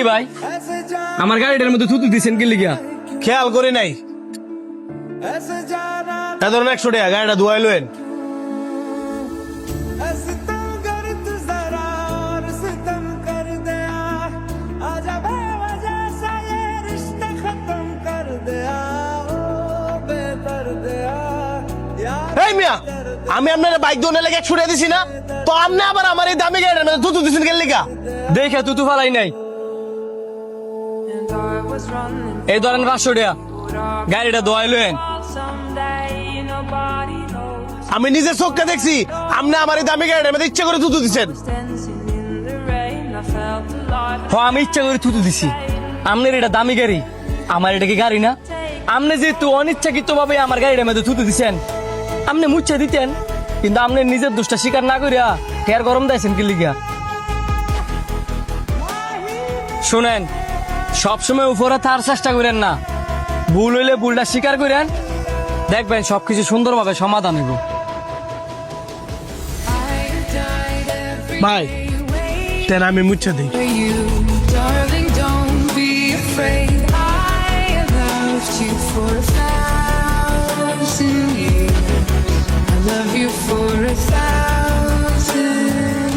ভাই আমার গাড়িটার মধ্যে থুতু দিছেন কি লিগা? খেয়াল করি নাই। এ ধরুন 100 টাকা গাড়িটা ধুয়াই লইন। এই মিয়া, আমি আপনার বাইক ধোনে লেগে 100 টাকা দিছি না, তো আপনি আবার আমার এই দামি গাড়িটার মধ্যে থুতু দিছেন কেন লিগা? দেখে তুতু ফালাই নাই। এই ধরেন 500 টাকা, গাড়িটা ধোয়াই লইন। আমি নিজের চোখকে দেখছি আপনি আমার এই দামি গাড়িটার মধ্যে ইচ্ছা করে থুতু দিছেন। আমি ইচ্ছা করে থুতু দিছি। আপনার এটা দামি গাড়ি, আমার এটা কি গাড়ি না? আপনি যেহেতু অনিচ্ছাকৃত ভাবে আমার গাড়িটার মধ্যে থুতু দিছেন, আপনি মুচ্ছা দিতেন, কিন্তু আপনি নিজের দোষটা স্বীকার না করিয়া ফের গরম দিয়েছেন কি লিগা? শুনেন, সবসময় উপরে থাকার চেষ্টা করেন না, ভুল হইলে ভুলটা স্বীকার করেন, দেখবেন সবকিছু সুন্দরভাবে সমাধান হইব। ভাই তেন আমি মুচ্ছা দিই। You, darling, don't be afraid. I loved you for